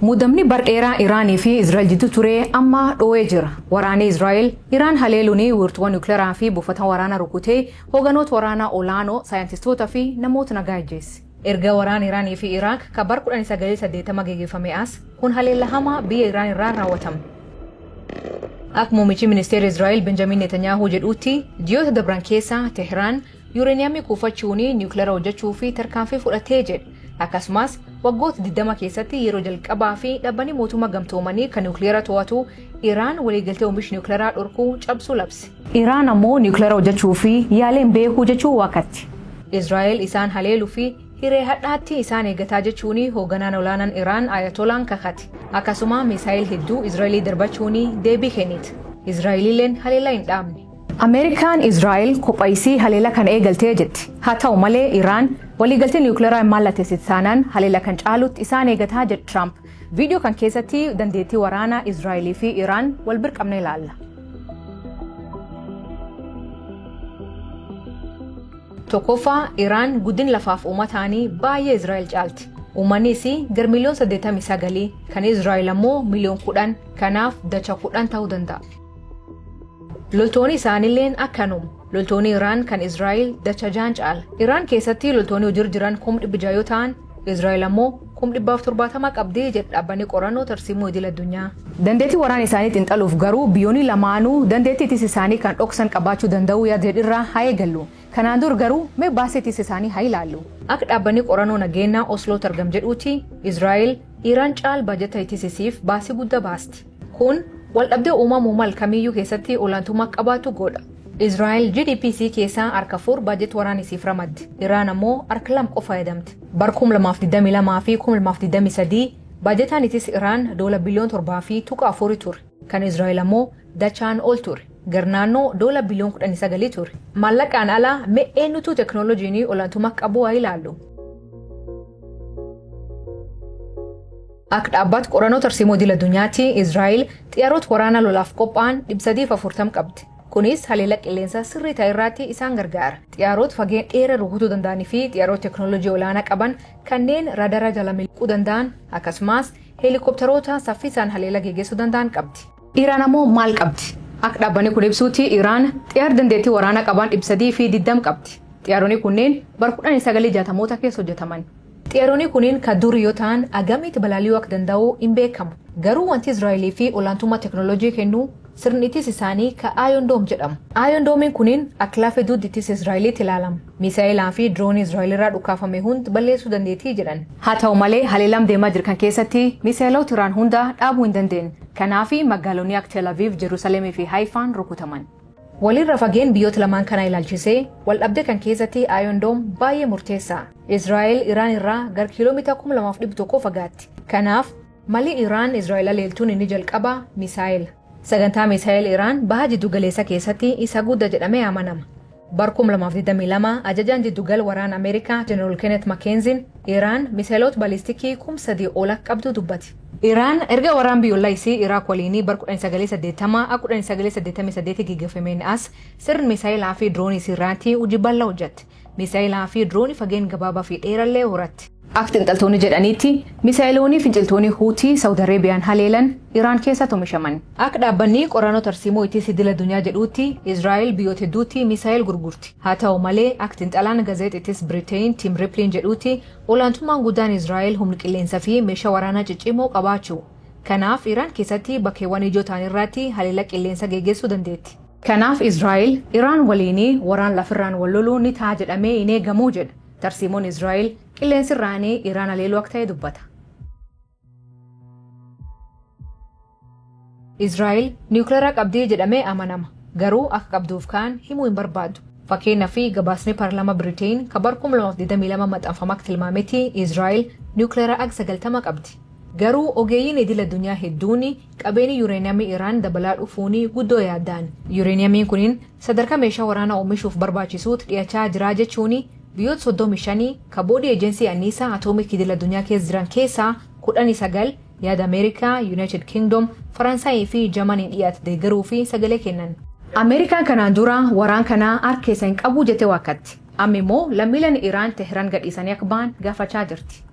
Muddamni bardheeraa Iraanii fi Israa'el jidduu ture amma dhoowee jira. Waraanni Israa'el Iraan haleeluunii wiirtuuwwan nukleeraa fi buufata waraanaa rukutee hoogganoota waraanaa olaanoo saayintistoota fi namoota nagaa ajjeesse. Erga waraana Iraanii fi Iraaq bara 1980 gaggeeffame as kun haleella hamaa biyya Iraan irraa raawwatame. Akka muummichi ministeera Israa'el Benjamin Netanyahu jedhutti ji'oota dabran keessa Teheraan yuureeniyaamii kuufachuun nukleera hojjechuu fi tarkaanfii fudhatee jedhe. Akkasumas waggoota 20 keessatti yeroo jalqabaa fi dhaabbanni mootummaa gamtoomanii kan nukleera to'atu Iraan waliigaltee oomisha nukleeraa dhorkuu cabsuu labse. Iraan ammoo nukleera hojjechuu fi yaaleen beekuu jechuu waakatti. Israa'el isaan haleeluu fi hiree hadhaatti isaan eegataa jechuun hoogganaan olaanaan Iraan Ayatolaan kakate. Akkasuma misaayil hedduu Israa'elii darbachuun deebii kennite. Israa'elileen haleela hin dhaabne. Ameerikaan Israa'el kophaayisii haleela kan eegaltee jetti. Haa ta'u malee Iraan waliigaltee nukleeraa mallatteessite taanaan haleela kan caalutti isaan eegataa jedhe Trump. Viidiyoo kan keessatti dandeettii waraanaa Israa'elii fi Iraan wal birqabne ilaalla. Tokkoffaa Iraan guddin lafaaf uumataanii baay'ee Israa'el caalti. Uummanni isii gar miliyoon 89 kan Israa'el ammoo miliyoon 10 kanaaf dacha 10 ta'uu danda'a. Loltoonni isaaniilleen akkanuma. Loltoonni Iraan kan Israa'el dacha 6 caala. Iraan keessatti loltoonni hojii jiran 1,600 yoo ta'an Israa'el ammoo 1,770 qabdee jedha dhaabbanni qorannoo tarsiimoo idil addunyaa. Dandeettii waraana isaanii xiinxaluuf garuu biyyoonni lamaanuu dandeettii ittisa isaanii kan dhoksan qabaachuu danda'u yaadedhirraa haa eegallu. Kanaan dur garuu mee baasii ittisa isaanii haa ilaallu. Akka dhaabbanni qorannoo nageenyaa Osloo argam jedhuuti Israa'el Iraan caal baajata ittisisiif baasii guddaa baasti. Kun waldhabdee uumamuu mal kamiyyuu keessatti olaantummaa qabaatu godha. Israa'el GDP keessaa harka 4 baajet waraanisiif ramadde. Iraan ammoo harka 2 qofa fayyadamte. Bara 2022 fi 2023 baajetaan ittisa Iraan $7 biliyoon ture. Kan Israa'el ammoo dachaan ol ture. Garnaannoo $19 biliyoon ture. Maallaqaan alaa mee eenyutu teknooloojiin olaantummaa qabu haa ilaallu. Akka dhaabbata qorannoo tarsiimoo idil addunyaatti Israa'el xiyyaarota waraanaa lolaaf qophaa'an 340 qabdi. Kunis haleela qilleensa sirrii ta'e irratti isaan gargaara. Xiyyaarota fageenya dheeraa rukutuu danda'anii fi xiyyaarota teknooloojii olaanaa qaban kanneen raadara jala miliquu danda'an akkasumas heelikoopteroota saffisaan haleela geggeessuu danda'an qabdi. Iraan ammoo maal qabdi? Akka dhaabbanni kun ibsuutti Iraan xiyyaara dandeettii waraanaa qaban 320 qabdi. Xiyyaaronni kunneen bara 1960moota keessa hojjetaman. Xiyyaaronni kunneen kan durii yoo ta'an agamitti balali'uu akka danda'u hin beekamu. Garuu wanti Israa'elii fi olaantummaa teknooloojii kennu sirni ittisa isaanii ka Iron Dome jedhamu. Iron Dome kunneen akka lafee dugda ittisa Israa'eliitti ilaalama. Misaa'ilaa fi diroonii Israa'el irraa dhukaafame hunda balleessuu dandeettii jedhan. Haa ta'u malee haleelam deemaa jiru kan keessatti misaa'ilota Iraan hunda dhaabuu hin dandeenye. Kanaaf magaalonni akka Tel Aviv, Jerusalemii fi Haifaan rukutaman. Walirra fageen biyyoota lamaan kana ilaalchisee waldhabdee kan keessatti Iron Dome baay'ee murteessaa. Israa'el Iraan irraa gar kiiloomeetira 2,100 fagaatti. Kanaaf malli Iraan Israa'el leeltuun inni jalqabaa misaa'ila. Sagantaa misaa'il Iraan baha jiddu galeessa keessatti isa guddaa jedhamee amanama. Bara 2022 ajajaan jiddugala waraana Ameerikaa General Kenneth McKenzie Iraan misaa'ilota baalistikii 3,000 ol qabdu dubbate. Iraan erga waraan biyyoolaa isii Iraaq waliinii bara 1980-1988 gaggeeffameen as sirni misaa'ilaa fi diroonii irratti hojii bal'aa hojjette. Misaa'ilaa fi diroonii fageen gabaabaa fi dheerallee horatte. Akka xiinxaltoonni jedhanitti misaa'iloonni finciltoonni Huutii Saawud Areebiyaan haleelan Iraan keessatti oomishaman. Akka dhaabbanni qorannoo tarsiimoo ittisa idil addunyaa jedhuutti Israa'el biyyoota hedduutti misaa'il gurgurti. Haa ta'u malee akka xiinxalaan gaazexaa ittisa Biriteen Tim Riplin jedhuutti olaantummaan guddaan Israa'el humna qilleensaa fi meeshaa waraanaa ciccimoo qabaachuu. Kanaaf Iraan keessatti bakkeewwan ijoo ta'an irratti haleela qilleensaa geggeessuu dandeetti. Kanaaf Israa'el Iraan waliinii waraan lafirraan wal loluu ni ta'a jedhamee hin eegamu jedha. Tarsiimoon Israa'el qilleensi irraanii Iraan haleeluu akka ta'e dubbata. Israa'el nukleeraa qabdii jedhamee amanama. Garuu akka qabduuf kaan himuu hin barbaadu. Fakkeenyaaf gabaasni paarlaamaa Biriteen kan bara 2022 maxxanfame akka tilmaametti Israa'el nukleeraa akka 90 qabdi. Garuu ogeeyyiin idil addunyaa hedduun qabeenya yuureeniyaamii Iraan dabalaa dhufuun guddoo yaaddaan. Yuureeniyaamiin kunin sadarkaa meeshaa waraanaa oomishuuf barbaachisuutti dhiyaachaa jira jechuun biyyoota 35 kaboodii eejensii anniisaa atoomik idil addunyaa keessa jiran keessaa 19 yaada Ameerikaa, United Kingdom, Faransaayii fi Jarmaniin dhiyaate deeggaruu fi sagalee kennan. Ameerikaan kanaan dura waraan kanaa harka keessa hin qabu jettee waakkatti. Amma immoo lammiileen Iraan Teheraan gadhiisanii akka ba'an gaafachaa jirti.